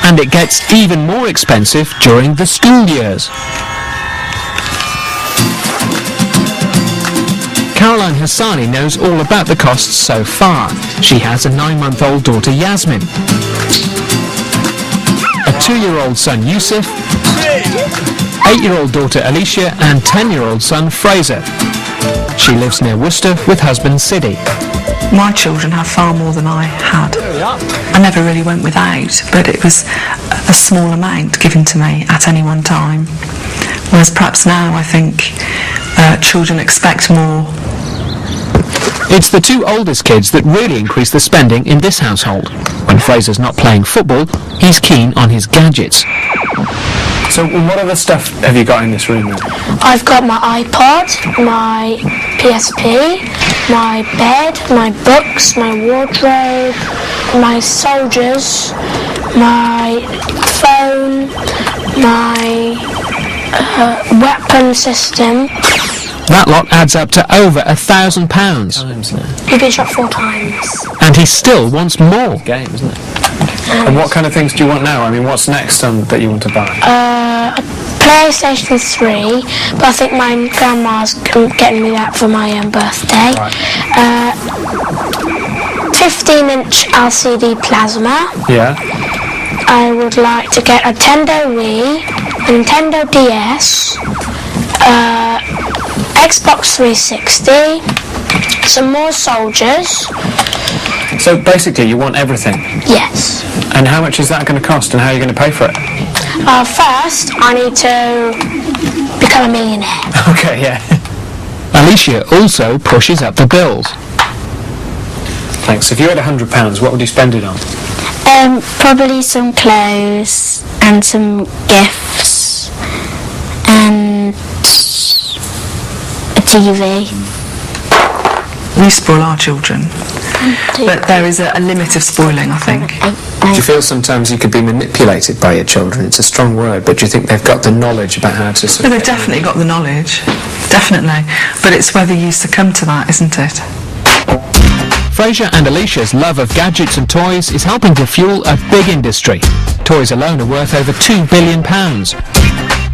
And it gets even more expensive during the school years. Caroline Hassani knows all about the costs so far. She has a 9-month-old daughter, Yasmin, a 2-year-old son, Yusuf, 8-year-old daughter, Alicia, and 10-year-old son, Fraser. She lives near Worcester with husband, Siddy. My children have far more than I had. I never really went without, but it was a small amount given to me at any one time. Whereas perhaps now I think children expect more. It's the 2 oldest kids that really increase the spending in this household. When Fraser's not playing football, he's keen on his gadgets. So what other stuff have you got in this room then? I've got my iPod, my PSP, my bed, my books, my wardrobe, my soldiers, my phone, my weapon system. That lot adds up to over £1,000. You've been shot 4 times. And he still wants more. Game, isn't it? And what kind of things do you want now? I mean, what's next that you want to buy? PlayStation 3, but I think my grandma's getting me that for my birthday. Right. 15-inch LCD plasma. Yeah. I would like to get a Nintendo Wii, a Nintendo DS, Xbox 360, some more soldiers. So basically you want everything? Yes. And how much is that going to cost and how are you going to pay for it? First, I need to become a millionaire. Okay, yeah. Alicia also pushes up the bills. Thanks. If you had £100, what would you spend it on? Probably some clothes and some gifts and a TV. We spoil our children, but there is a limit of spoiling, I think. Do you feel sometimes you could be manipulated by your children? It's a strong word, but do you think they've got the knowledge about how to... Well, they've definitely got the knowledge, definitely. But it's whether you succumb to that, isn't it? Fraser and Alicia's love of gadgets and toys is helping to fuel a big industry. Toys alone are worth over £2 billion.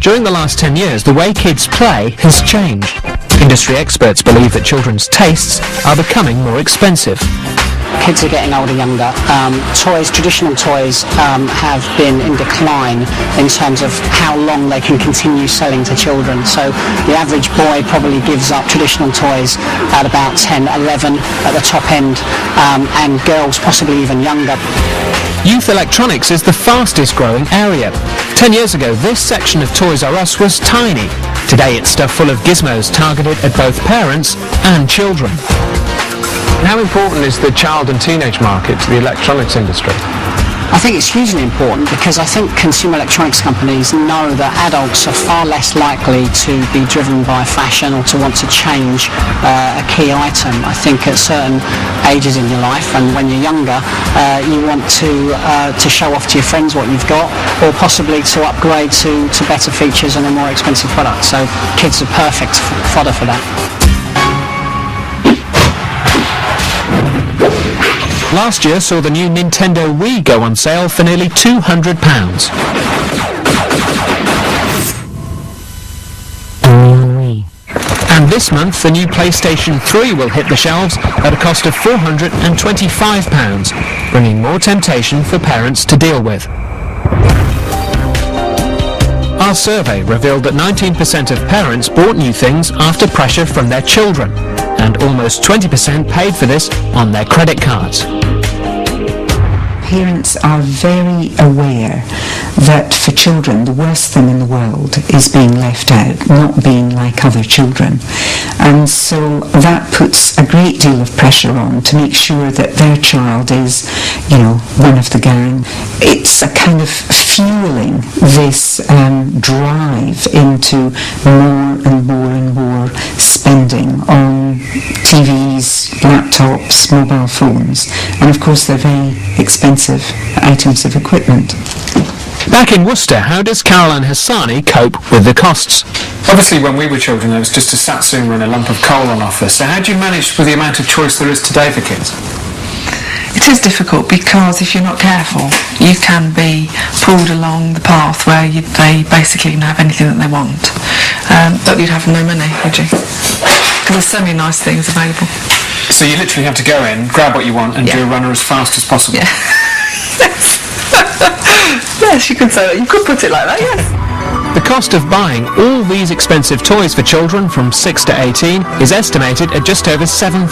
During the last 10 years, the way kids play has changed. Industry experts believe that children's tastes are becoming more expensive. Kids are getting older, younger. Traditional toys have been in decline in terms of how long they can continue selling to children. So the average boy probably gives up traditional toys at about 10, 11 at the top end, and girls possibly even younger. Youth electronics is the fastest growing area. 10 years ago, this section of Toys R Us was tiny. Today it's stuffed full of gizmos targeted at both parents and children. How important is the child and teenage market to the electronics industry? I think it's hugely important because I think consumer electronics companies know that adults are far less likely to be driven by fashion or to want to change a key item. I think at certain ages in your life and when you're younger, you want to show off to your friends what you've got or possibly to upgrade to better features and a more expensive product. So kids are perfect fodder for that. Last year saw the new Nintendo Wii go on sale for nearly £200. And this month the new PlayStation 3 will hit the shelves at a cost of £425, bringing more temptation for parents to deal with. Our survey revealed that 19% of parents bought new things after pressure from their children, and almost 20% paid for this on their credit cards. Parents are very aware that for children the worst thing in the world is being left out, not being like other children. And so that puts a great deal of pressure on to make sure that their child is, one of the gang. It's a kind of fueling this drive into more and more and more spending on TVs, laptops, mobile phones, and of course they're very expensive items of equipment. Back in Worcester, how does Caroline Hassani cope with the costs? Obviously when we were children there was just a satsuma and a lump of coal on offer, so how do you manage with the amount of choice there is today for kids? It It is difficult because if you're not careful, you can be pulled along the path where they basically can have anything that they want. But you'd have no money, would you? Because there's so many nice things available. So you literally have to go in, grab what you want, and do a runner as fast as possible. Yeah. Yes, you could say that. You could put it like that, yes. The cost of buying all these expensive toys for children from 6 to 18 is estimated at just over £7,000.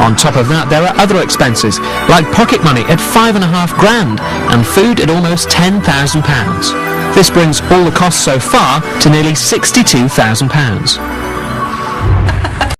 On top of that, there are other expenses, like pocket money at £5,500 and food at almost £10,000. This brings all the costs so far to nearly £62,000.